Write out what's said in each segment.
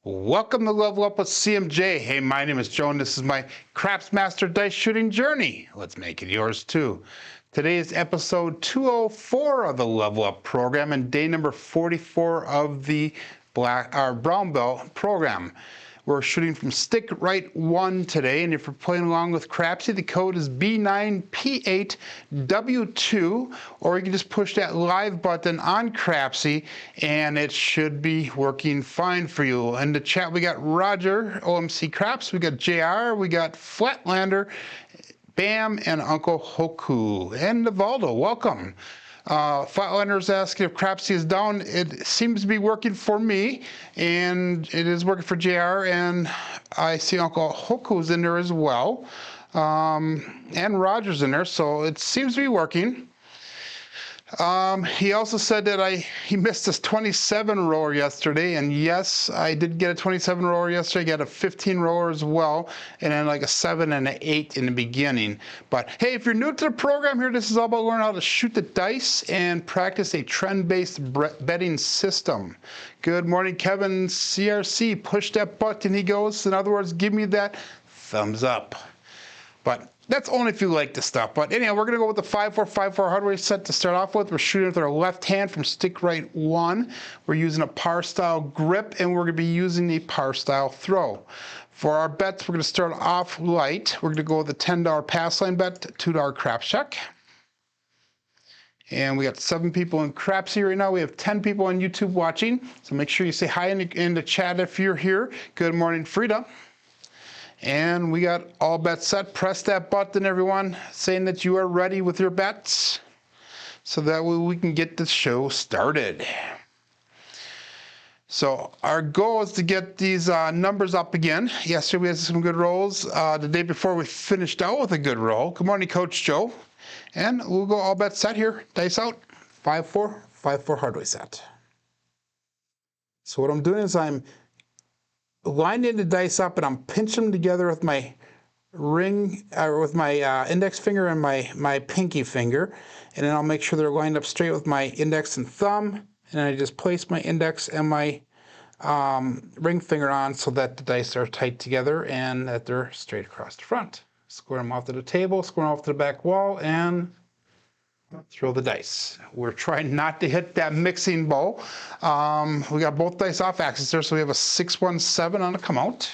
Welcome to Level Up with CMJ. Hey, my name is Jonas. This is my Craps Master Dice Shooting Journey. Let's make it yours too. Today is episode 204 of the Level Up program and day number 44 of the brown belt program. We're shooting from stick right 1 today, and if you're playing along with Crapsee, the code is B9P8W2, or you can just push that live button on Crapsee, and it should be working fine for you. In the chat, we got Roger, OMC Craps, we got JR, we got Flatlander, Bam, and Uncle Hoku, and Navaldo, welcome. Flatlander's asking if Crapsee is down. It seems to be working for me, and it is working for JR, and I see Uncle Hoku's in there as well, and Roger's in there, so it seems to be working. He also said that he missed his 27 roller yesterday, and yes, I did get a 27 roller yesterday. I got a 15 roller as well, and then like a 7 and an 8 in the beginning. But hey, if you're new to the program here, this is all about learning how to shoot the dice and practice a trend-based betting system. Good morning, Kevin CRC. Push that button, he goes. In other words, give me that thumbs up. But that's only if you like this stuff. But anyhow, we're going to go with the 5-4-5-4 hardware set to start off with. We're shooting with our left hand from stick right 1. We're using a par style grip, and we're going to be using a par style throw. For our bets, we're going to start off light. We're going to go with a $10 pass line bet, $2 craps check. And we got 7 people in Crapsee right now. We have 10 people on YouTube watching. So make sure you say hi in the chat if you're here. Good morning, Frida. And we got all bets set. Press that button, everyone, saying that you are ready with your bets, so that way we can get the show started. So our goal is to get these numbers up again. Yesterday we had some good rolls. The day before we finished out with a good roll. Good morning, Coach Joe. And we'll go all bets set here. Dice out. 5-4, 5-4 hardware set. So what I'm doing is I'm lining the dice up, and I'm pinching them together with my index finger and my pinky finger, and then I'll make sure they're lined up straight with my index and thumb, and then I just place my index and my ring finger on so that the dice are tight together and that they're straight across the front. Square them off to the table, square them off to the back wall, and throw the dice. We're trying not to hit that mixing bowl. We got both dice off axis there, so we have a 6-1-7 on the come out.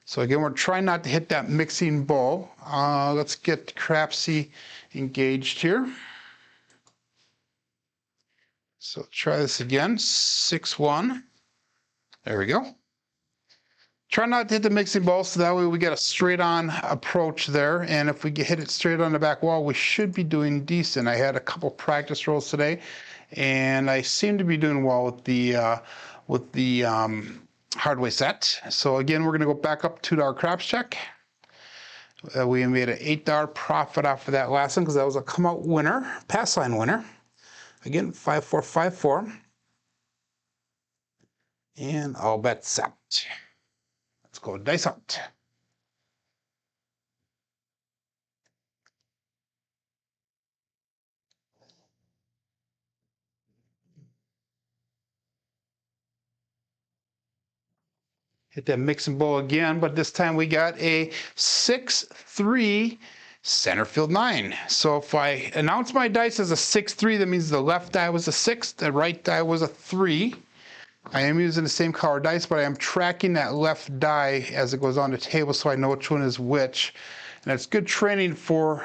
So again, we're trying not to hit that mixing bowl. Let's get Crapsee engaged here. So try this again, 6-1. There we go. Try not to hit the mixing bowl, so that way we get a straight-on approach there. And if we hit it straight on the back wall, we should be doing decent. I had a couple practice rolls today, and I seem to be doing well with the hardware set. So again, we're going to go back up $2 craps check. We made an $8 profit off of that last one because that was a come-out winner, pass line winner. Again, 5-4-5-4, and all bets set. Let's go dice out. Hit that mixing bowl again, but this time we got a 6-3 center field 9. So if I announce my dice as a 6-3, that means the left die was a 6, the right die was a 3. I am using the same color dice, but I am tracking that left die as it goes on the table so I know which one is which. And it's good training for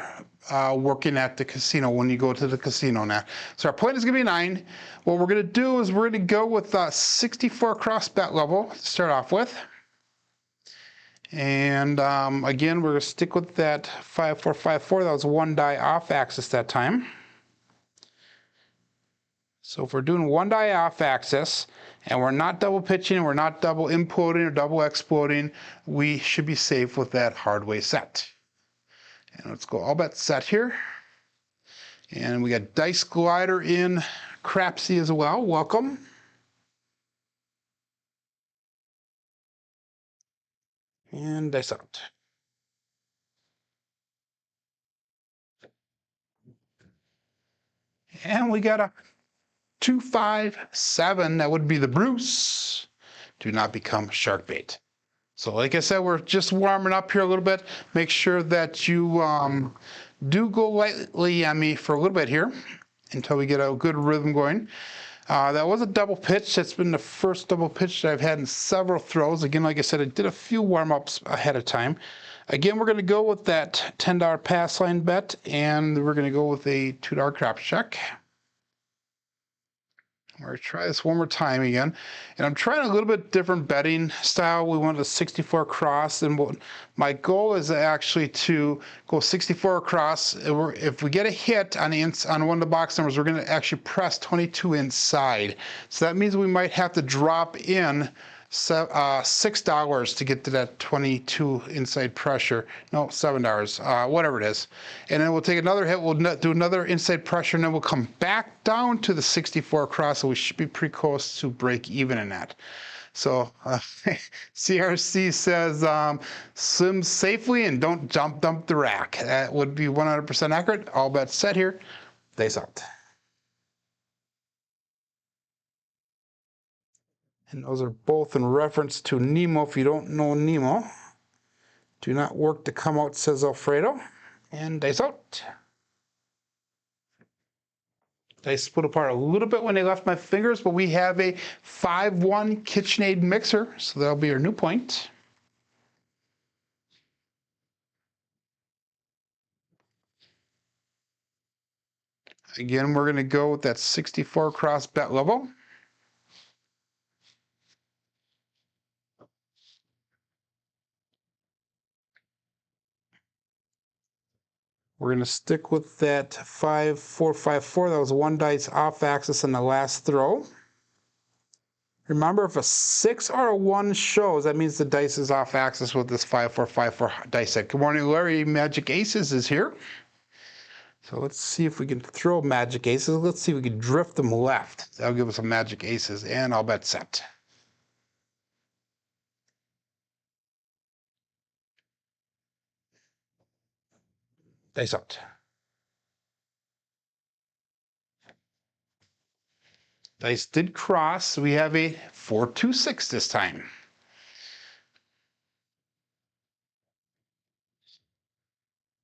working at the casino when you go to the casino now. So our point is going to be 9. What we're going to do is we're going to go with 64 cross bet level to start off with. And again, we're going to stick with that 5-4-5-4. That was 1 die off axis that time. So if we're doing 1 die off axis, and we're not double pitching, we're not double imploding or double exploding, we should be safe with that hardware set. And let's go all bets set here. And we got Dice Glider in Crapsee as well. Welcome. And dice out. And we got a 2-5-7. That would be the Bruce. do not become shark bait. So like I said, we're just warming up here a little bit. Make sure that you do go lightly on me for a little bit here until we get a good rhythm going. That was a double pitch. That's been the first double pitch that I've had in several throws. Again, like I said, I did a few warm-ups ahead of time. Again, we're going to go with that $10 pass line bet, and we're going to go with a $2 crap check. We're going to try this one more time again. And I'm trying a little bit different betting style. We went to 64 across, and my goal is actually to go 64 across. If we get a hit on one of the box numbers, we're going to actually press 22 inside. So that means we might have to drop in $6 to get to that 22 inside pressure. No, $7, whatever it is. And then we'll take another hit, we'll do another inside pressure, and then we'll come back down to the 64 across, so we should be pretty close to break even in that. So CRC says, swim safely and don't dump the rack. That would be 100% accurate. All bets set here. Days out. And those are both in reference to Nemo. If you don't know Nemo, do not work to come out, says Alfredo. And dice out. Dice split apart a little bit when they left my fingers, but we have a 5-1 KitchenAid mixer, so that'll be our new point. Again, we're going to go with that 64 cross bet level. We're going to stick with that 5-4-5-4. That was one dice off axis in the last throw. Remember, if a 6 or a 1 shows, that means the dice is off axis with this 5-4-5-4 dice set. Good morning, Larry. Magic Aces is here. So let's see if we can throw Magic Aces. Let's see if we can drift them left. That'll give us some Magic Aces, and I'll bet set. Dice out. Dice did cross, so we have a 4-2-6 this time.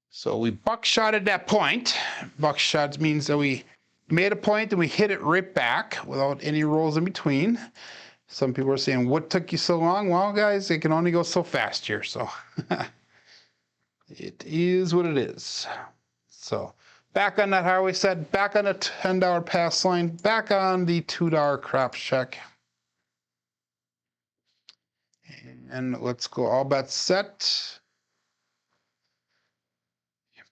So we buckshotted that point. Buckshot means that we made a point and we hit it right back without any rolls in between. Some people are saying, what took you so long? Well, guys, it can only go so fast here, so it is what it is. So back on that highway set, back on the $10 pass line, back on the $2 crop check. And let's go all bets set.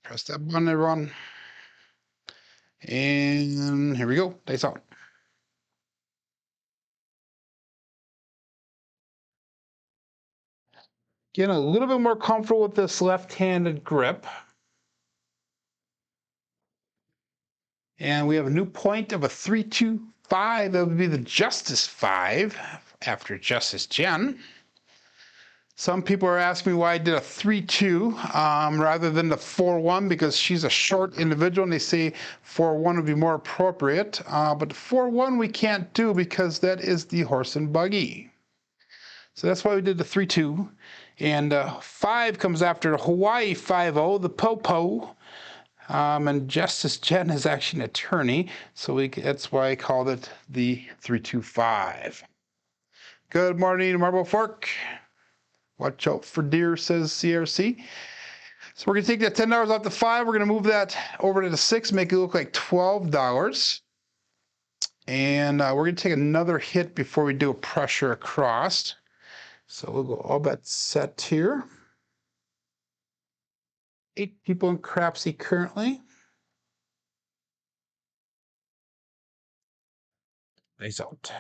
Press that button, everyone. And here we go, dice out. Getting a little bit more comfortable with this left-handed grip. And we have a new point of a 3-2-5. That would be the Justice 5 after Justice Jen. Some people are asking me why I did a 3-2 rather than the 4-1 because she's a short individual and they say 4-1 would be more appropriate. But the 4-1 we can't do because that is the horse and buggy. So that's why we did the 3-2. And 5 comes after Hawaii 5-0, the Popo. And Justice Jen is actually an attorney, so that's why I called it the 3-2-5. Good morning, Marble Fork. Watch out for deer, says CRC. So we're going to take that $10 off the 5. We're going to move that over to the 6, make it look like $12. And we're going to take another hit before we do a pressure across. So we'll go all bets set here. 8 people in Crapsee currently. Dice out.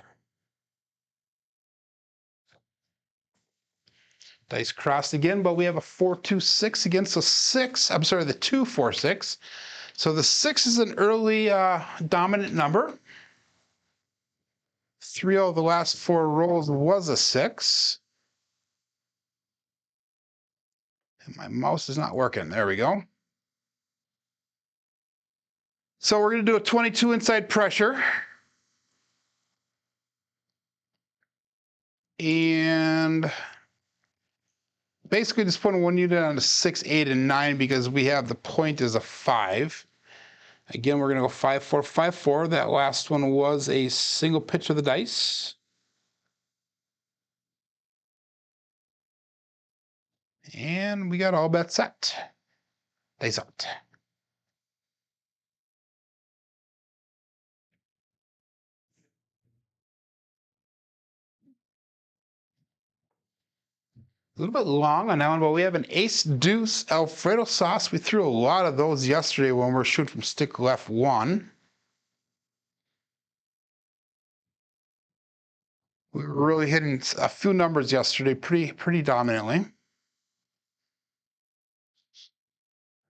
Dice crossed again, but we have a 4-2-6 against the 6. I'm sorry, the 2-4-6. So the 6 is an early dominant number. 3 of the last 4 rolls was a 6. And my mouse is not working. There we go. So we're going to do a 22 inside pressure. And basically just putting 1 unit on a 6, 8, and 9 because we have the point is a 5. Again, we're going to go 5, 4, 5, 4. That last one was a single pitch of the dice. And we got all bets set. Dice out. A little bit long on that one, but we have an ace deuce Alfredo sauce. We threw a lot of those yesterday when we were shooting from stick left 1. We were really hitting a few numbers yesterday pretty dominantly.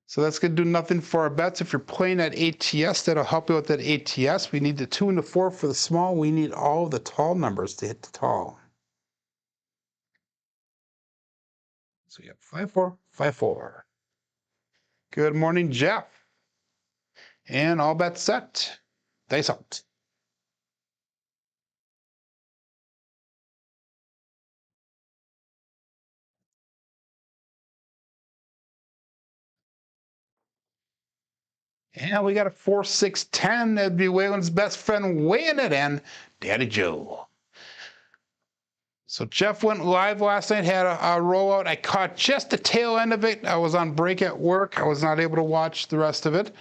So that's going to do nothing for our bets. If you're playing at ATS, that'll help you with that ATS. We need the 2 and the 4 for the small. We need all the tall numbers to hit the tall. So you have 5, 4, 5, 4. Good morning, Jeff. And all bets set. Dice out. And we got a 4, 6, 10. That'd be Waylon's best friend weighing it in, Daddy Joe. So Jeff went live last night, had a rollout. I caught just the tail end of it. I was on break at work. I was not able to watch the rest of it.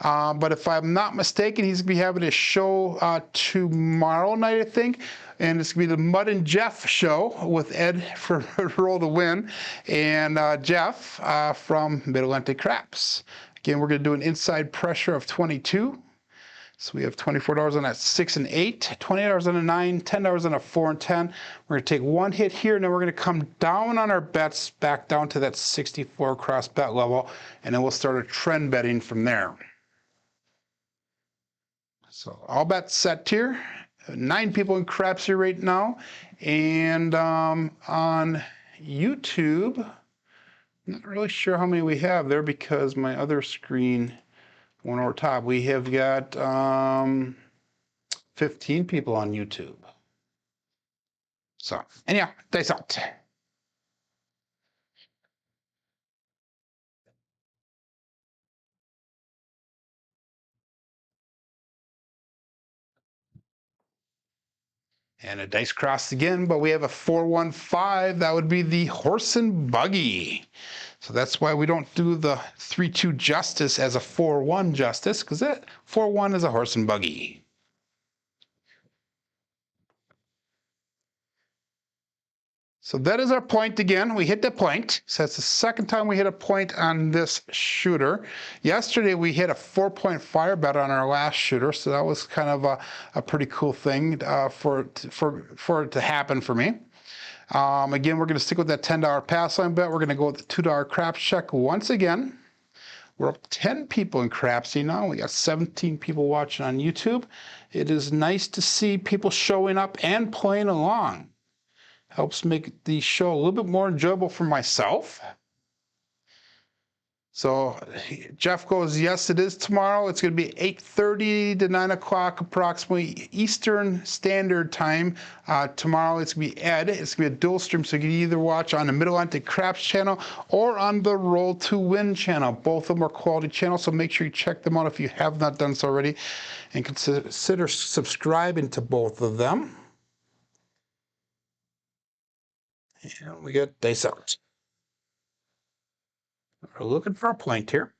But if I'm not mistaken, he's going to be having a show tomorrow night, I think. And it's going to be the Mud and Jeff show with Ed for Roll to Win and Jeff from Mid-Atlantic Craps. Again, we're going to do an inside pressure of 22. So we have $24 on that 6 and 8, $20 on a 9, $10 on a 4 and 10. We're going to take one hit here, and then we're going to come down on our bets, back down to that 64 cross bet level, and then we'll start a trend betting from there. So all bets set here. 9 people in Crapsee right now, and on YouTube, I'm not really sure how many we have there because my other screen. One over top, we have got 15 people on YouTube. So, anyhow, dice out. And a dice crossed again, but we have a 415. That would be the horse and buggy. So that's why we don't do the 3-2 justice as a 4-1 justice, because that 4-1 is a horse and buggy. So that is our point again. We hit the point. So that's the second time we hit a point on this shooter. Yesterday we hit a 4-point fire bet on our last shooter, so that was kind of a pretty cool thing for it to happen for me. Again, we're going to stick with that $10 pass line bet. We're going to go with the $2 craps check once again. We're up 10 people in Crapsee now. We got 17 people watching on YouTube. It is nice to see people showing up and playing along. Helps make the show a little bit more enjoyable for myself. So Jeff goes, yes, it is tomorrow. It's going to be 8:30 to 9 o'clock approximately Eastern Standard Time. Tomorrow it's going to be Ed. It's going to be a dual stream, so you can either watch on the Mid-Atlantic Craps channel or on the Roll to Win channel. Both of them are quality channels, so make sure you check them out if you have not done so already. And consider subscribing to both of them. And we got dice out. We're looking for a point here.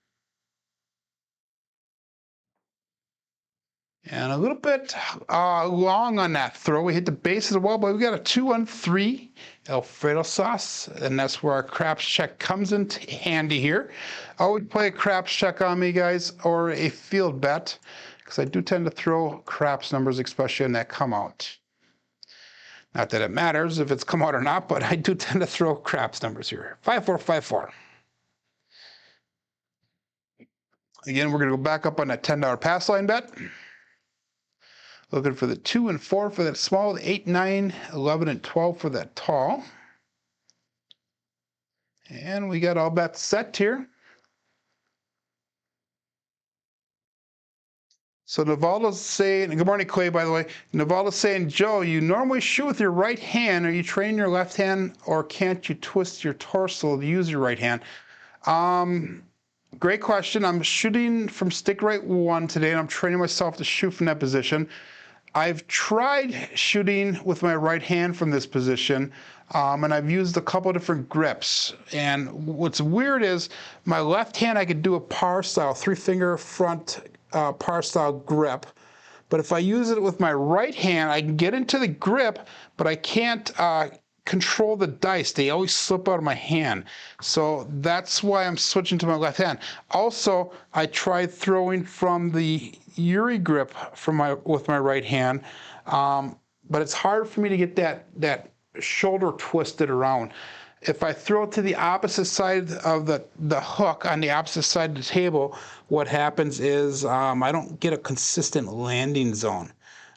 And a little bit long on that throw. We hit the base as well, but we got a 2-on-3 Alfredo sauce, and that's where our craps check comes in handy here. Always play a craps check on me, guys, or a field bet, because I do tend to throw craps numbers, especially in that come out. Not that it matters if it's come out or not, but I do tend to throw craps numbers here. 5, 4, 5, 4. Again, we're going to go back up on that $10 pass line bet. Looking for the 2 and 4 for that small, 8, 9, 11, and 12 for that tall. And we got all bets set here. So Navalda's saying, good morning, Clay, by the way. Navalda's saying, Joe, you normally shoot with your right hand. Are you training your left hand, or can't you twist your torso to use your right hand? Great question. I'm shooting from stick right one today, and I'm training myself to shoot from that position. I've tried shooting with my right hand from this position, and I've used a couple different grips. And what's weird is my left hand, I could do a par style, 3-finger front par style grip. But if I use it with my right hand, I can get into the grip, but I can't control the dice. They always slip out of my hand. So that's why I'm switching to my left hand. Also, I tried throwing from the Yuri grip with my right hand, but it's hard for me to get that shoulder twisted around. If I throw it to the opposite side of the hook on the opposite side of the table, what happens is I don't get a consistent landing zone.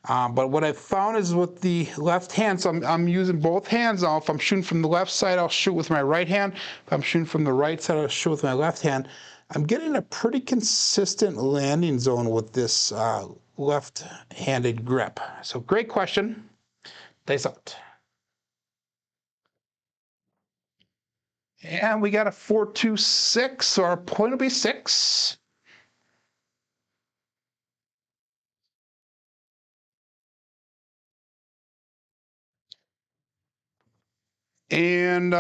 But what I've found is with the left hand, so I'm using both hands now. If I'm shooting from the left side, I'll shoot with my right hand. If I'm shooting from the right side, I'll shoot with my left hand. I'm getting a pretty consistent landing zone with this left-handed grip. So great question. Dice out. And we got a 4-2-6, so our point will be 6. And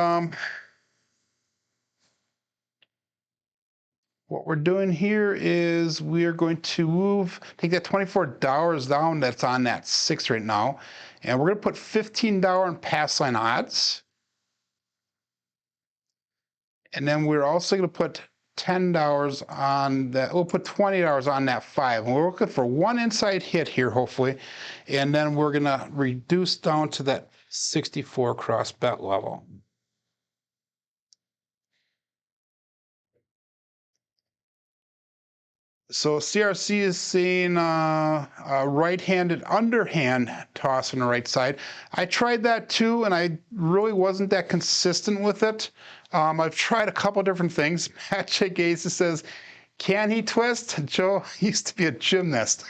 what we're doing here is we are going to take that $24 down that's on that 6 right now, and we're going to put $15 in pass line odds. And then we're also going to put $10 on that. We'll put $20 on that 5. And we're looking for one inside hit here, hopefully. And then we're going to reduce down to that 64 cross bet level. So CRC is saying a right-handed underhand toss on the right side. I tried that too, and I really wasn't that consistent with it. I've tried a couple different things. Magic Ace says, can he twist? Joe used to be a gymnast.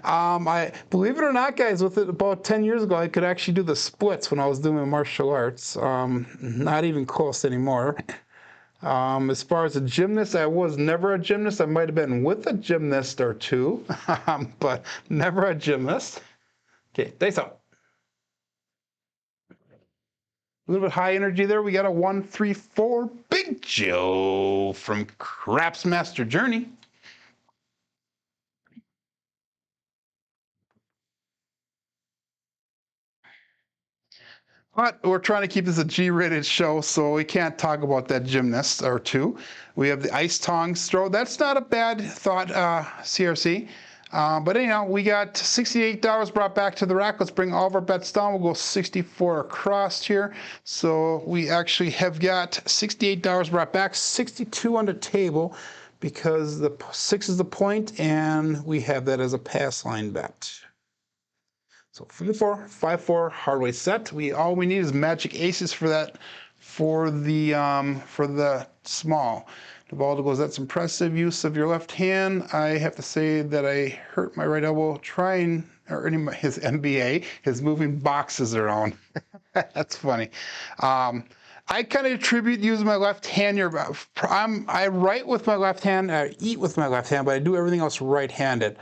I believe it or not, guys, with it about 10 years ago, I could actually do the splits when I was doing martial arts. Not even close anymore. As far as a gymnast, I was never a gymnast. I might have been with a gymnast or two, but never a gymnast. Okay, dice out. A little bit high energy there. We got a 1-3-4 Big Joe from Craps Master Journey. But we're trying to keep this a G-rated show, so we can't talk about that gymnast or two. We have the ice tongs throw. That's not a bad thought, CRC. But anyhow, we got $68 brought back to the rack. Let's bring all of our bets down. We'll go 64 across here. So we actually have got $68 brought back, 62 on the table because the 6 is the point, and we have that as a pass line bet. So 4-4, 5-4, hard way set. All we need is magic aces for that, for the small. Navalda goes, that's impressive use of your left hand. I have to say that I hurt my right elbow trying earning his MBA, his moving boxes around. That's funny. I kind of attribute using my left hand here. I write with my left hand, I eat with my left hand, but I do everything else right-handed.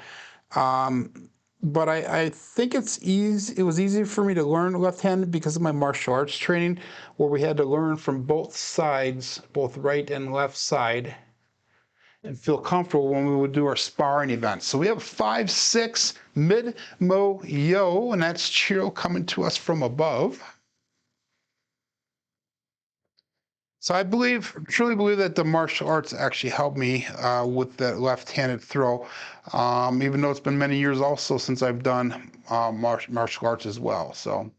But I think it was easy for me to learn left-handed because of my martial arts training, where we had to learn from both sides, both right and left side, and feel comfortable when we would do our sparring events. So we have 5-6 mid-mo-yo, and that's Chiro coming to us from above. So I truly believe that the martial arts actually helped me with that left-handed throw, even though it's been many years also since I've done martial arts as well. So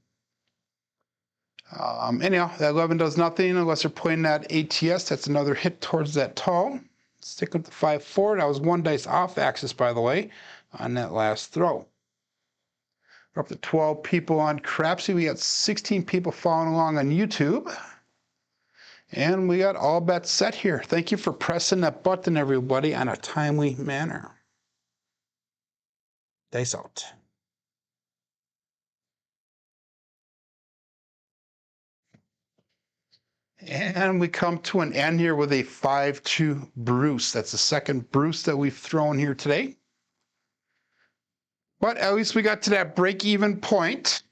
anyhow, that 11 does nothing unless you're playing that ATS. That's another hit towards that tall. Stick with the 5-4. That was one dice off axis, by the way, on that last throw. We're up to 12 people on Crapsee. We got 16 people following along on YouTube. And we got all bets set here. Thank you for pressing that button, everybody, on a timely manner. dice out. And we come to an end here with a 5-2 Bruce. That's the second Bruce that we've thrown here today. But at least we got to that break-even point.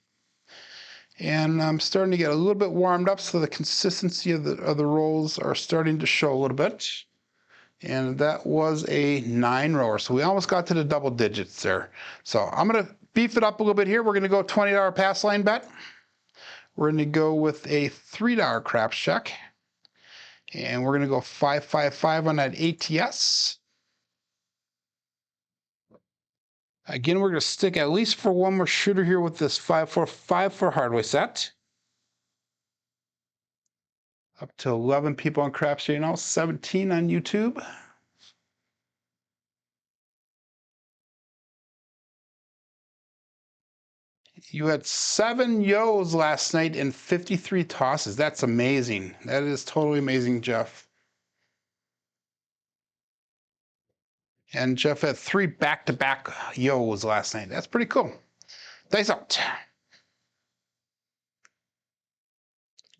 And I'm starting to get a little bit warmed up, so the consistency of the rolls are starting to show a little bit. And that was a 9-rower. So we almost got to the double digits there. So I'm going to beef it up a little bit here. We're going to go $20 pass line bet. We're going to go with a $3 craps check. And we're going to go 555 on that ATS. Again, we're going to stick at least for one more shooter here with this 545 for hardware set. Up to 11 people on Crapsee now, 17 on YouTube. You had 7 yos last night and 53 tosses. That's amazing. That is totally amazing, Jeff. And Jeff had 3 back-to-back yos last night. That's pretty cool. Dice out.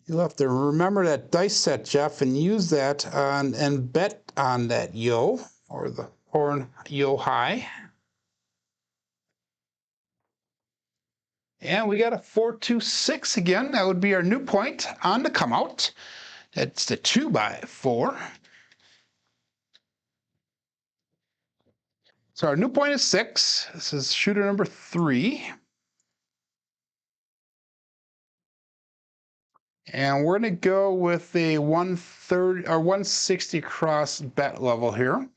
You'll have to remember that dice set, Jeff, and use that and bet on that yo or the horn yo high. And we got a 426 again. That would be our new point on the come out. That's the 2x4. So our new point is 6. This is shooter number 3. And we're going to go with a 130 or 160 cross bet level here.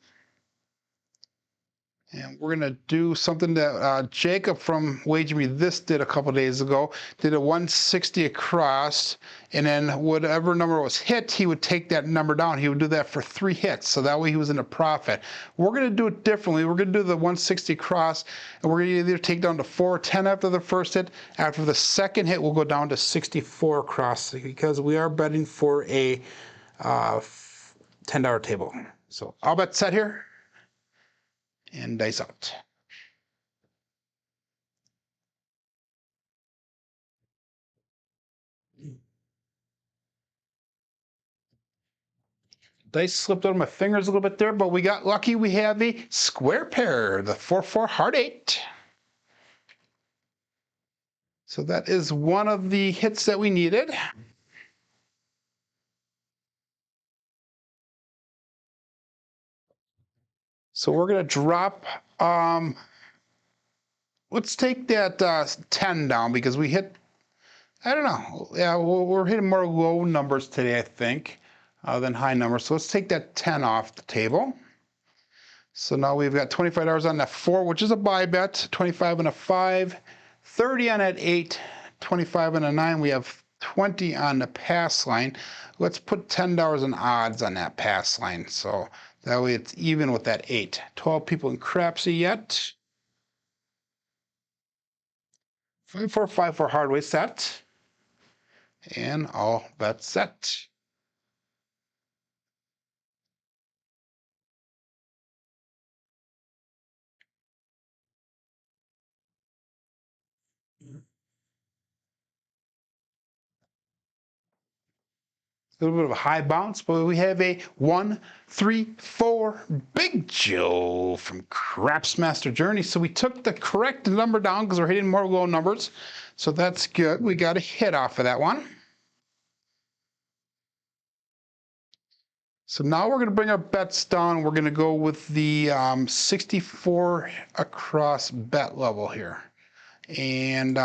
And we're going to do something that Jacob from Wager Me This did a couple days ago. Did a 160 across, and then whatever number was hit, he would take that number down. He would do that for 3 hits, so that way he was in a profit. We're going to do it differently. We're going to do the 160 cross, and we're going to either take down to 410 after the first hit. After the second hit, we'll go down to 64 cross because we are betting for a $10 table. So I'll bet set here. And dice out. Dice slipped out of my fingers a little bit there, but we got lucky. We have a square pair, the 4-4 heart 8. So that is one of the hits that we needed. So we're going to drop, let's take that 10 down because we hit, I don't know, yeah, we're hitting more low numbers today, I think, than high numbers. So let's take that 10 off the table. So now we've got $25 on that 4, which is a buy bet, 25 on a 5, 30 on that 8, 25 on a 9. We have 20 on the pass line. Let's put $10 in odds on that pass line. So that way it's even with that 8. 12 people in Crapsee yet. 5-4-5 for hardware set. And all bets set. A little bit of a high bounce, but we have a 1, 3, 4 Big Joe from Craps Master Journey. So we took the correct number down because we're hitting more low numbers. So that's good. We got a hit off of that one. So now we're going to bring our bets down. We're going to go with the 64 across bet level here. And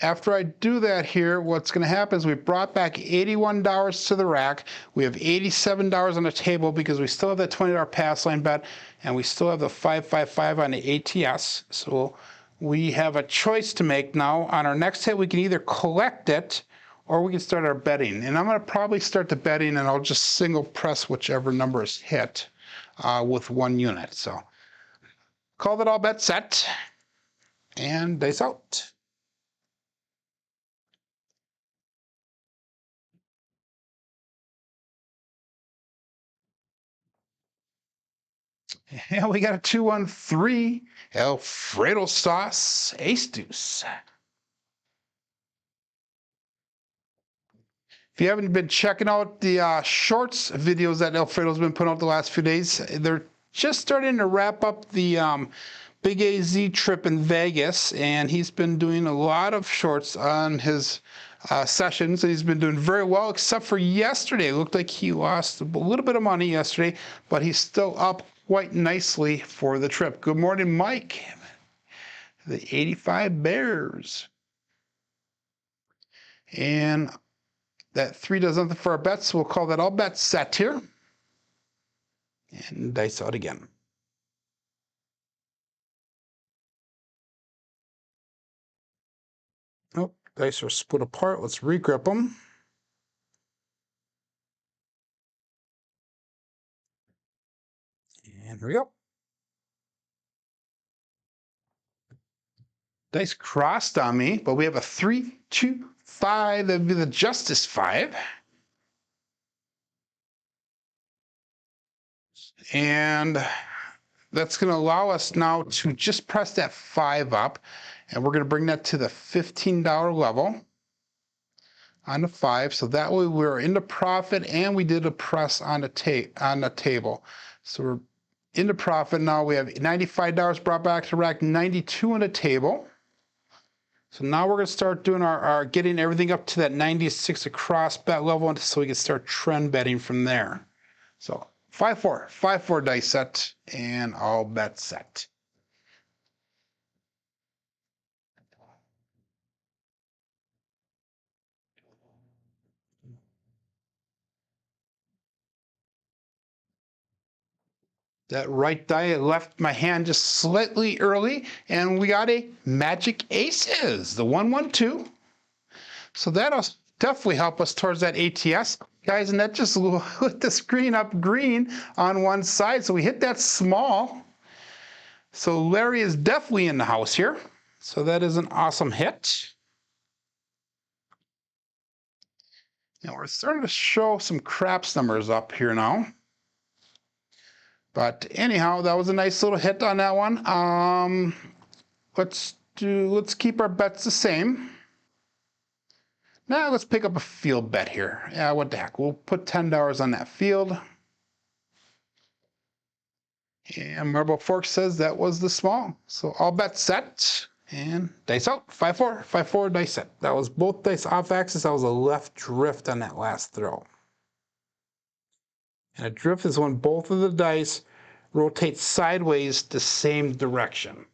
after I do that here, what's going to happen is we brought back $81 to the rack. We have $87 on the table because we still have that $20 pass line bet, and we still have the 555 on the ATS. So we have a choice to make now. On our next hit, we can either collect it or we can start our betting. And I'm going to probably start the betting, and I'll just single press whichever number is hit with 1 unit. So call that all bet set, and dice out. And we got a 2-1-3 Alfredo sauce ace deuce. If you haven't been checking out the shorts videos that Alfredo's been putting out the last few days, they're just starting to wrap up the Big AZ trip in Vegas, and he's been doing a lot of shorts on his sessions, and he's been doing very well, except for yesterday. It looked like he lost a little bit of money yesterday, but he's still up quite nicely for the trip. Good morning, Mike. The 85 Bears. And that 3 does nothing for our bets, so we'll call that all bets set here. And dice out again. Oh, dice are split apart. Let's regrip them. And here we go. Dice crossed on me, but we have a 3, 2, 5. That'd be the Justice 5. And that's going to allow us now to just press that 5 up, and we're going to bring that to the $15 level on the 5. So that way we're into profit, and we did a press on the table. So we're into profit now. We have $95 brought back to rack, 92 on the table. So now we're going to start doing our getting everything up to that 96 across bet level, so we can start trend betting from there. So 5-4, 5-4 dice set, and all bets set. That right die left my hand just slightly early, and we got a Magic Aces, the 1-1-2. So that'll definitely help us towards that ATS. Guys, and that just lit the screen up green on one side, so we hit that small. So Larry is definitely in the house here. So that is an awesome hit. Now we're starting to show some craps numbers up here now. But anyhow, that was a nice little hit on that one. Let's keep our bets the same. Now let's pick up a field bet here. Yeah, what the heck? We'll put $10 on that field. And Marble Fork says that was the small. So all bets set. And dice out. 5-4. 5-4 dice set. That was both dice off axis. That was a left drift on that last throw. And a drift is when both of the dice rotate sideways the same direction.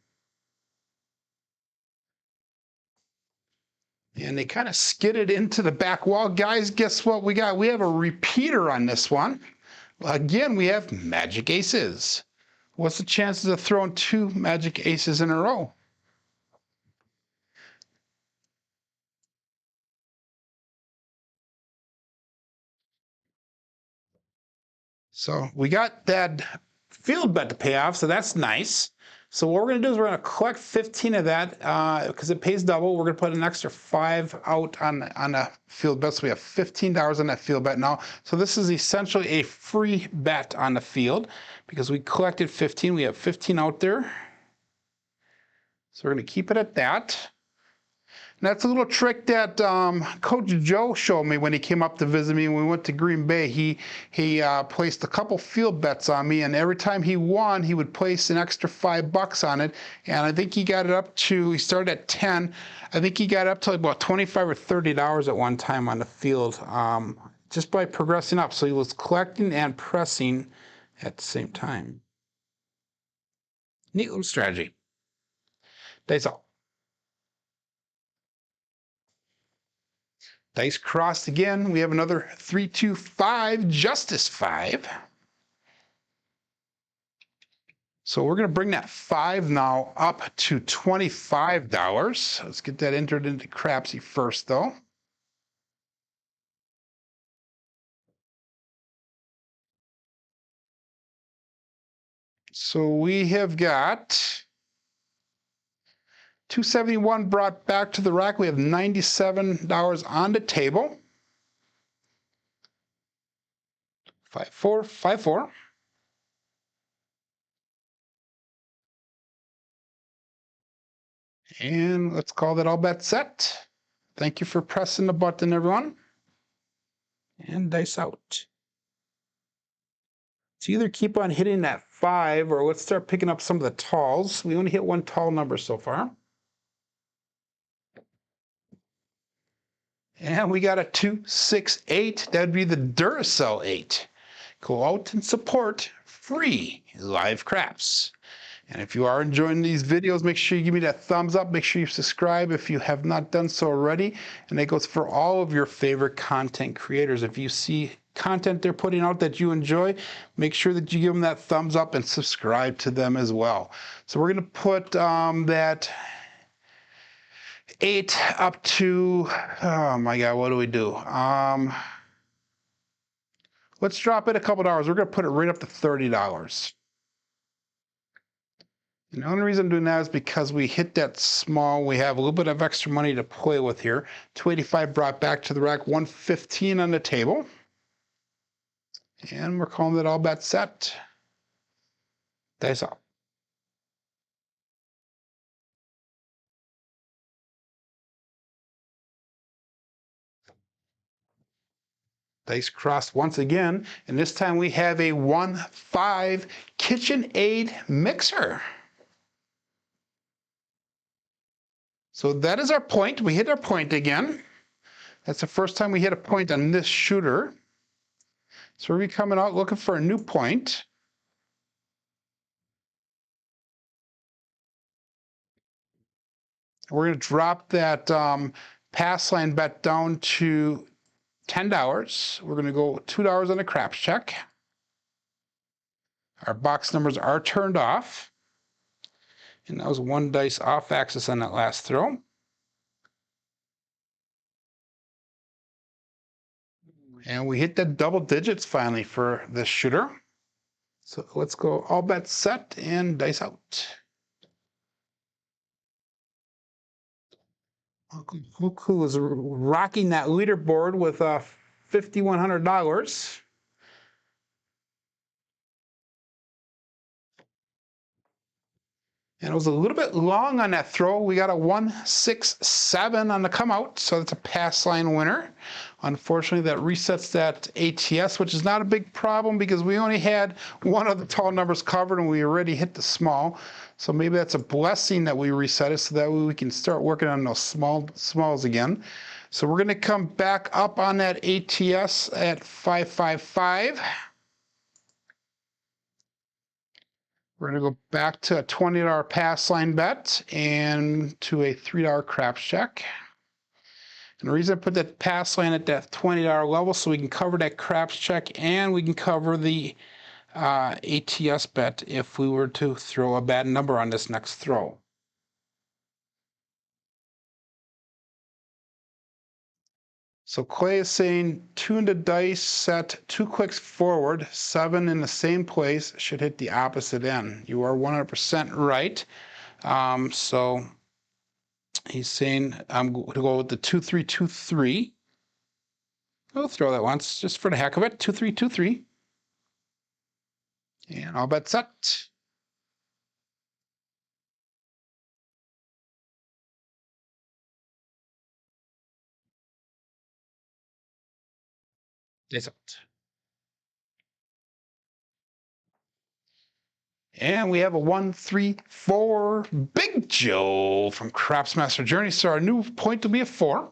And they kind of skidded into the back wall. Guys, guess what we got? We have a repeater on this one. Again, we have Magic Aces. What's the chances of throwing 2 Magic Aces in a row? So we got that field bet to pay off, so that's nice. So what we're going to do is we're going to collect 15 of that because it pays double. We're going to put an extra 5 out on a field bet, so we have $15 on that field bet now. So this is essentially a free bet on the field because we collected 15. We have 15 out there. So we're going to keep it at that. And that's a little trick that Coach Joe showed me when he came up to visit me when we went to Green Bay. He placed a couple field bets on me, and every time he won, he would place an extra $5 on it. And I think he got it up to, he started at 10. I think he got up to about $25 or $30 at one time on the field, just by progressing up. So he was collecting and pressing at the same time. Neat little strategy. That's all. Dice crossed again. We have another 3, 2, 5, Justice 5. So we're going to bring that 5 now up to $25. Let's get that entered into Crapsee first, though. So we have got 271 brought back to the rack. We have $97 on the table. 5-4, 5-4. And let's call that all bets set. Thank you for pressing the button, everyone. And dice out. So either keep on hitting that 5 or let's start picking up some of the talls. We only hit one tall number so far. And we got a 2, 6, 8. That'd be the Duracell 8. Go out and support free live craps. And if you are enjoying these videos, make sure you give me that thumbs up. Make sure you subscribe if you have not done so already. And that goes for all of your favorite content creators. If you see content they're putting out that you enjoy, make sure that you give them that thumbs up and subscribe to them as well. So we're going to put that 8 up to, oh my God, what do we do? Let's drop it a couple dollars. We're going to put it right up to $30. And the only reason I'm doing that is because we hit that small. We have a little bit of extra money to play with here. 285 brought back to the rack, 115 on the table. And we're calling it all bet set. Dice up. Dice crossed once again, and this time we have a 1-5 KitchenAid mixer. So that is our point. We hit our point again. That's the first time we hit a point on this shooter. So we're coming out looking for a new point. We're going to drop that pass line bet down to $10. We're going to go $2 on a craps check. Our box numbers are turned off. And that was one dice off axis on that last throw. And we hit the double digits finally for this shooter. So let's go all bets set and dice out. Look who is rocking that leaderboard with $5,100. And it was a little bit long on that throw. We got a 1-6-7 on the come out, so that's a pass line winner. Unfortunately, that resets that ATS, which is not a big problem because we only had one of the tall numbers covered and we already hit the small. So maybe that's a blessing that we reset it so that way we can start working on those smalls again. So we're going to come back up on that ATS at 555. We're going to go back to a $20 pass line bet and to a $3 craps check. And the reason I put that pass line at that $20 level so we can cover that craps check and we can cover the ATS bet if we were to throw a bad number on this next throw. So Clay is saying tune the dice, set 2 clicks forward, 7 in the same place, should hit the opposite end. You are 100% right. So he's saying I'm going to go with the 2-3-2-3. I'll throw that once just for the heck of it. 2-3-2-3. And all bet set. Dice out. And we have a 1-3-4 Big Joe from Crapsmaster Journey. So our new point will be a 4.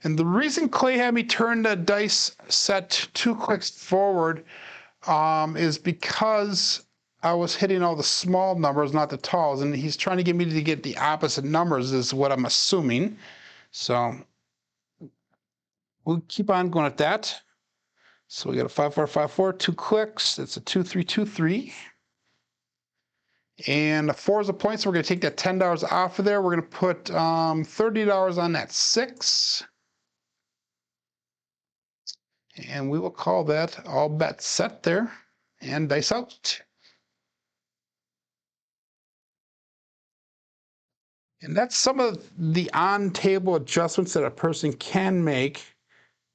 And the reason Clay had me turn the dice set 2 clicks forward is because I was hitting all the small numbers, not the talls. And he's trying to get me to get the opposite numbers is what I'm assuming. So we'll keep on going at that. So we got a 5-4-5-4, 2 clicks. It's a 2-3-2-3. And the 4 is a point, so we're going to take that $10 off of there. We're going to put $30 on that 6. And we will call that all bet set there and dice out. And that's some of the on-table adjustments that a person can make,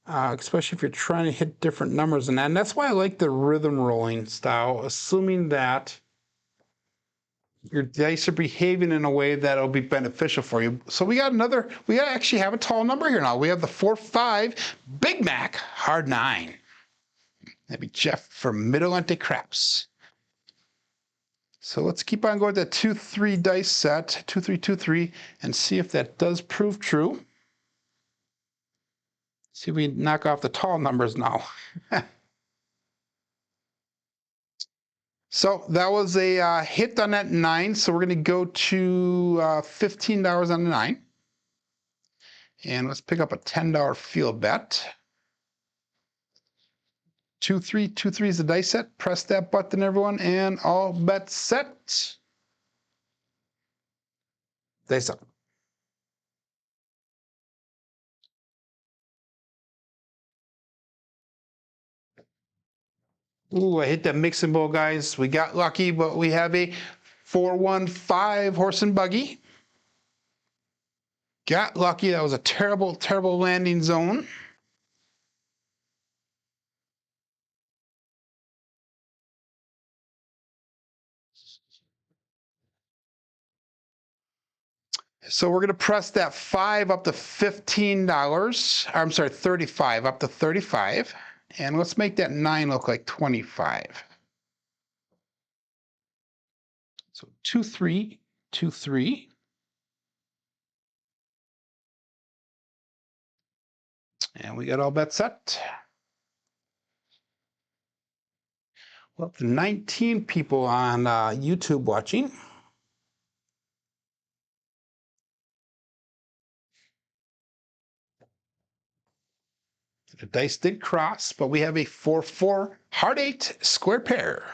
especially if you're trying to hit different numbers and that. And that's why I like the rhythm rolling style, assuming that your dice are behaving in a way that'll be beneficial for you. So we actually have a tall number here now. We have the 4-5 Big Mac Hard 9. That'd be Jeff from Middle-Ente Craps. So let's keep on going with that 2-3 dice set, 2-3-2-3, and see if that does prove true. See if we knock off the tall numbers now. So that was a hit on that 9. So we're going to go to $15 on the 9. And let's pick up a $10 field bet. 2-3 is the dice set. Press that button, everyone, and all bets set. Dice up. Ooh, I hit that mixing bowl, guys. We got lucky, but we have a 4-1-5 horse and buggy. Got lucky. That was a terrible, terrible landing zone. So we're going to press that 5 up to $15. I'm sorry, 35 up to 35. And let's make that 9 look like 25. So 2-3, 2-3. And we got all bets set. Well, up to 19 people on YouTube watching. The dice did cross, but we have a 4-4 Heart 8 square pair.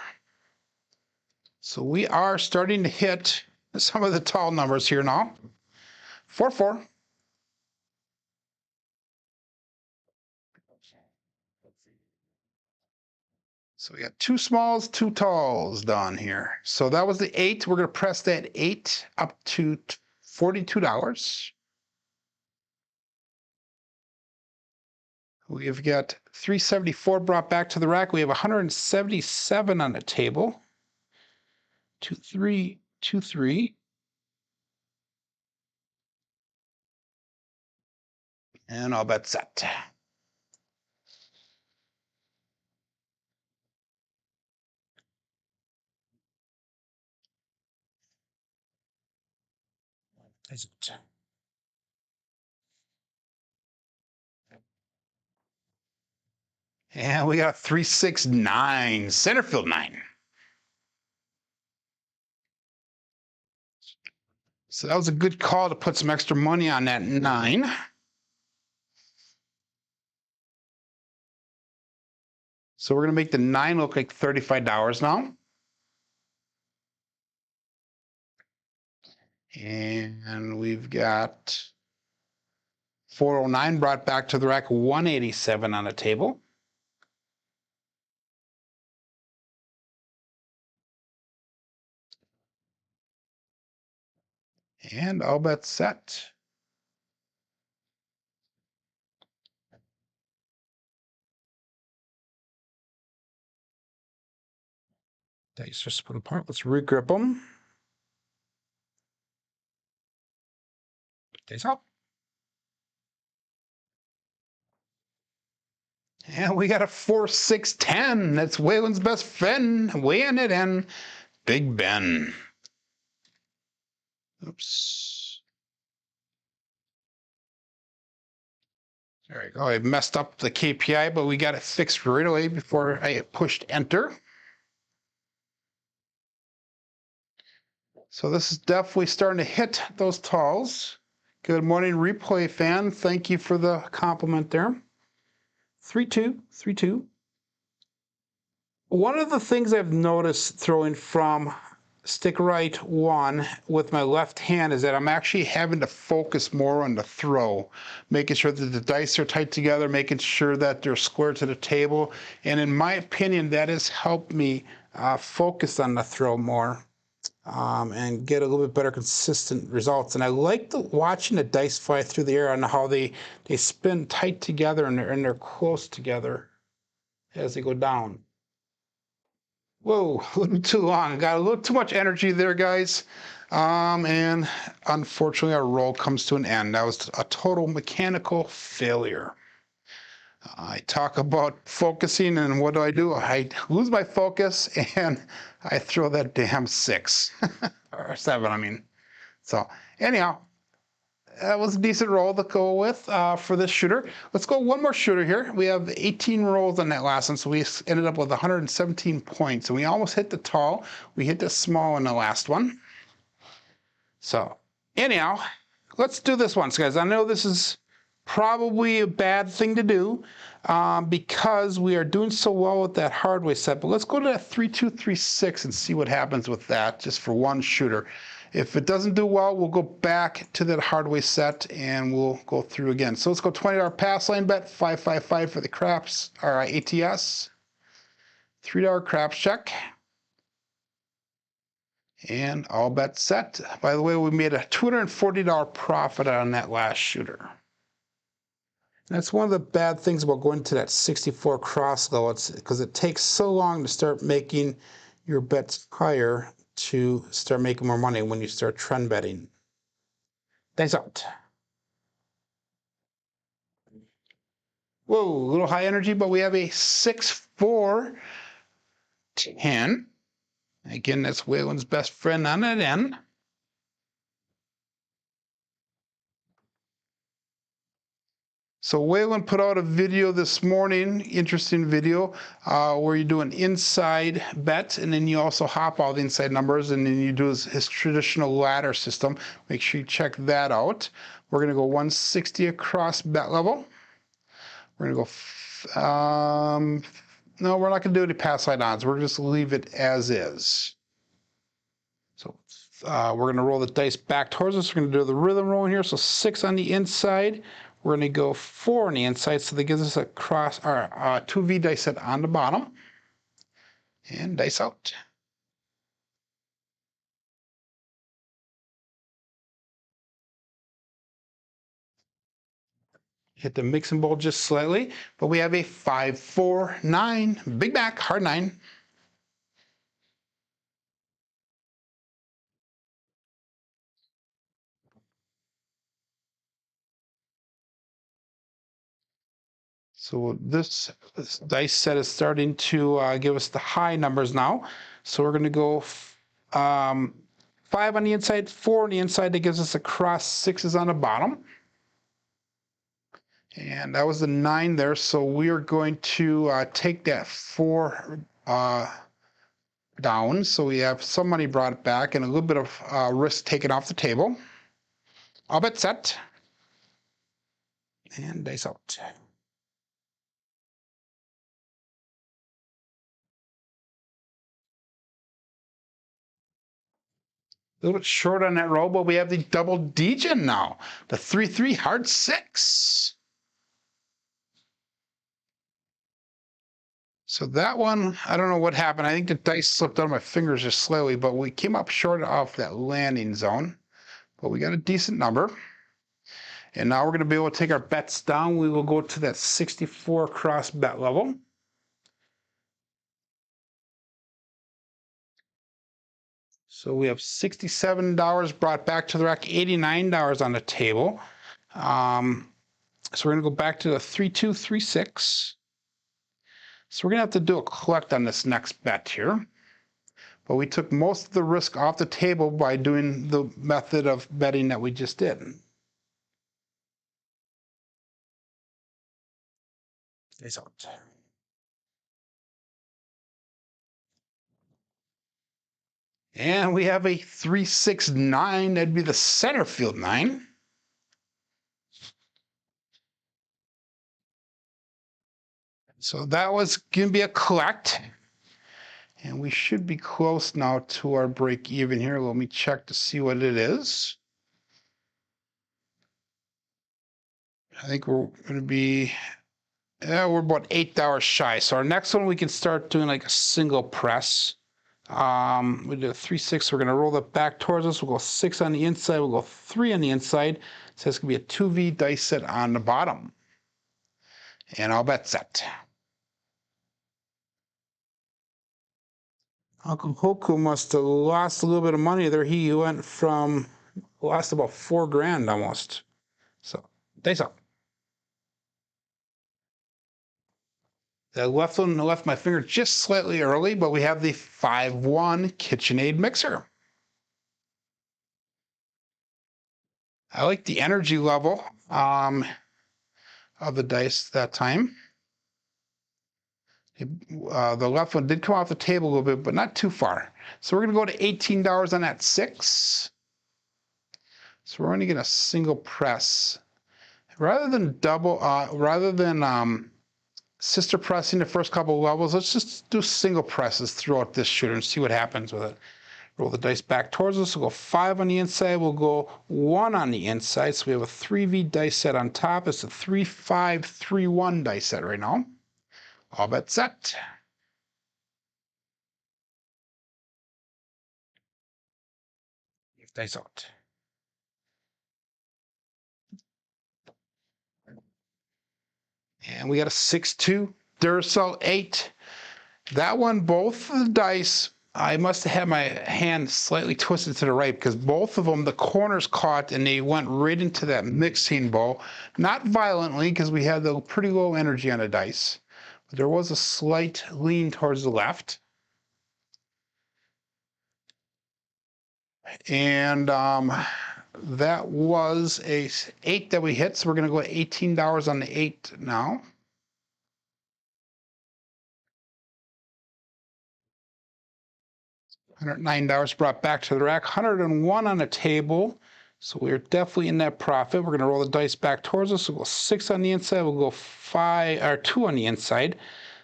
So we are starting to hit some of the tall numbers here now. 4-4. So we got 2 smalls, 2 talls done here. So that was the 8. We're going to press that 8 up to $42. We've got 374 brought back to the rack. We have 177 on the table. 2-3, 2-3. And all bets set. Is it? And we got 3-6-9, center field 9. So that was a good call to put some extra money on that 9. So we're going to make the 9 look like $35 now. And we've got 409 brought back to the rack, 187 on the table. And all bets set. Dice are split apart. Let's regrip them. Dice up. And we got a 4-6-10. That's Waylon's best friend, weighing it in, Big Ben. Oops. There we go. I messed up the KPI, but we got it fixed right away before I pushed enter. So this is definitely starting to hit those talls. Good morning, replay fan. Thank you for the compliment there. 3-2, 3-2. One of the things I've noticed throwing from stick right 1 with my left hand is that I'm actually having to focus more on the throw, making sure that the dice are tight together, making sure that they're square to the table. And in my opinion, that has helped me focus on the throw more and get a little bit better consistent results. And I like watching the dice fly through the air and how they spin tight together and they're close together as they go down. Whoa, a little too long. Got a little too much energy there, guys. And unfortunately, our roll comes to an end. That was a total mechanical failure. I talk about focusing, and what do? I lose my focus, and I throw that damn 6. Or 7, I mean. So, anyhow, that was a decent roll to go with for this shooter. Let's go one more shooter here. We have 18 rolls on that last one, so we ended up with 117 points. And we almost hit the tall. We hit the small in the last one. So, anyhow, let's do this once, guys. I know this is probably a bad thing to do because we are doing so well with that hardware set. But let's go to that 3236 and see what happens with that just for one shooter. If it doesn't do well, we'll go back to that hardware set and we'll go through again. So let's go $20 pass line bet, 555 for the craps, or ATS, $3 craps check, and all bets set. By the way, we made a $240 profit on that last shooter. That's one of the bad things about going to that 64 cross level. It's because it takes so long to start making your bets higher to start making more money when you start trend betting. Thanks out. Whoa, a little high energy, but we have a 6-4-10. Again, that's Waylon's best friend on that end. So Waylon put out a video this morning, interesting video, where you do an inside bet, and then you also hop all the inside numbers, and then you do his traditional ladder system. Make sure you check that out. We're going to go 160 across bet level. We're going to go, no, we're not going to do any pass line odds. We're just going to leave it as is. So we're going to roll the dice back towards us. We're going to do the rhythm roll here. So 6 on the inside. We're going to go 4 on the inside, so that gives us a cross, or 2V dice set on the bottom. And dice out. Hit the mixing bowl just slightly, but we have a 5-4-9, big back, hard 9. So this dice set is starting to give us the high numbers now. So we're going to go 5 on the inside, 4 on the inside. That gives us a cross 6s on the bottom. And that was the 9 there. So we are going to take that 4 down. So we have some money brought back and a little bit of risk taken off the table. All bet set. And dice out. A little bit short on that roll, but we have the double degen now. The 3-3 hard 6. So that one, I don't know what happened. I think the dice slipped out of my fingers just slightly, but we came up short off that landing zone. But we got a decent number. And now we're going to be able to take our bets down. We will go to that 64 cross bet level. So we have $67 brought back to the rack, $89 on the table. So we're going to go back to the 3-2-3-6. So we're going to have to do a collect on this next bet here. But we took most of the risk off the table by doing the method of betting that we just did. Result. And we have a 3-6-9. That'd be the center field 9. So that was going to be a collect. And we should be close now to our break even here. Let me check to see what it is. I think we're going to be, we're about $8 shy. So our next one, we can start doing like a single press. We do a 3-6. We're going to roll that back towards us. We'll go 6 on the inside. We'll go 3 on the inside. So it's going to be a 2V dice set on the bottom. And all bet set. Uncle Hoku must have lost a little bit of money there. He went from, lost about $4 grand almost. So, dice up. The left one left my finger just slightly early, but we have the 5-1 KitchenAid mixer. I like the energy level of the dice that time. The left one did come off the table a little bit, but not too far. So we're going to go to $18 on that 6. So we're only going to single press. Rather than sister pressing the first couple of levels, let's just do single presses throughout this shooter and see what happens with it. Roll the dice back towards us. We'll go 5 on the inside. We'll go 1 on the inside. So we have a 3V dice set on top. It's a 3-5-3-1 dice set right now. All bet set. Dice out. And we got a 6-2 Duracell 8. That one, both of the dice, I must have had my hand slightly twisted to the right because both of them, the corners caught and they went right into that mixing bowl. Not violently because we had the pretty low energy on the dice. But there was a slight lean towards the left. And that was a 8 that we hit, so we're going to go $18 on the 8 now. $109 brought back to the rack, 101 on the table. So we're definitely in that profit. We're going to roll the dice back towards us. We'll go 6 on the inside. We'll go 2 on the inside.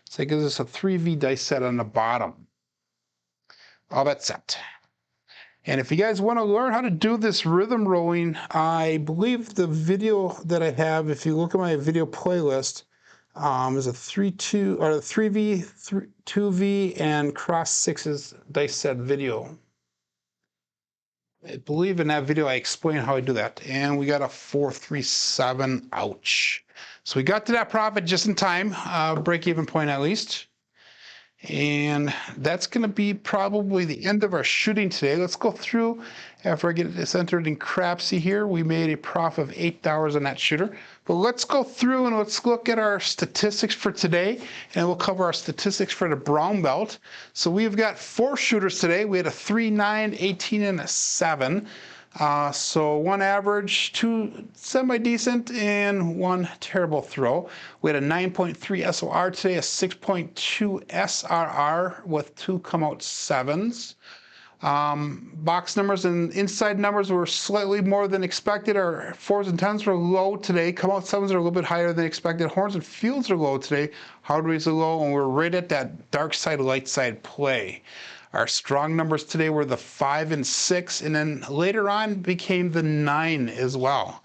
So that gives us a 3V dice set on the bottom. All bet set. And if you guys want to learn how to do this rhythm rolling, I believe the video that I have, if you look at my video playlist, is a 3-2 or 3V, 2V, and cross 6's dice set video. I believe in that video I explain how I do that. And we got a 4-3-7. Ouch. So we got to that profit just in time, break-even point at least. And that's going to be probably the end of our shooting today. Let's go through. After I get this entered in Crapsee here, we made a profit of $8 on that shooter. But let's go through and let's look at our statistics for today, and we'll cover our statistics for the brown belt. So we've got 4 shooters today. We had a 3, 9, 18, and a 7. So 1 average, 2 semi-decent, and 1 terrible throw. We had a 9.3 SOR today, a 6.2 SRR with 2 come-out 7s. Box numbers and inside numbers were slightly more than expected. Our 4s and 10s were low today. Come-out 7s are a little bit higher than expected. Horns and fields are low today. Hardrays are low, and we're right at that dark side, light side play. Our strong numbers today were the 5 and 6, and then later on became the 9 as well.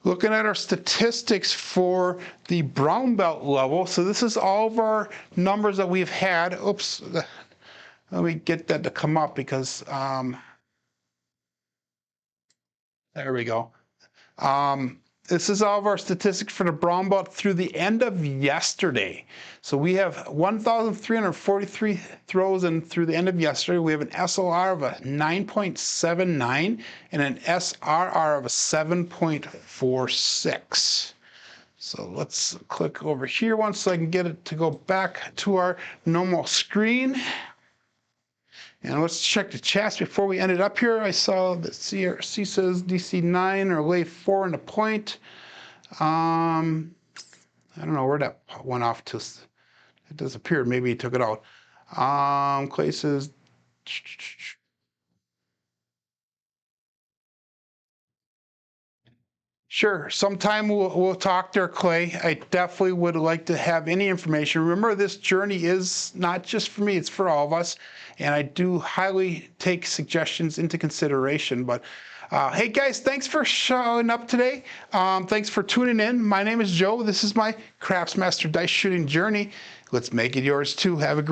Looking at our statistics for the brown belt level, so this is all of our numbers that we've had. Oops, let me get that to come up because, there we go. This is all of our statistics for the brown belt through the end of yesterday. So we have 1,343 throws, and through the end of yesterday, we have an SLR of a 9.79 and an SRR of a 7.46. So let's click over here once so I can get it to go back to our normal screen. And let's check the chats before we ended up here. I saw that CRC says DC9 or lay 4 in the point. I don't know where that went off to. It disappeared. Maybe he took it out. Clay says, sure, sometime we'll talk there, Clay. I definitely would like to have any information. Remember, this journey is not just for me, it's for all of us. And I do highly take suggestions into consideration. But hey, guys, thanks for showing up today. Thanks for tuning in. My name is Joe. This is my Craftsmaster Dice Shooting Journey. Let's make it yours, too. Have a great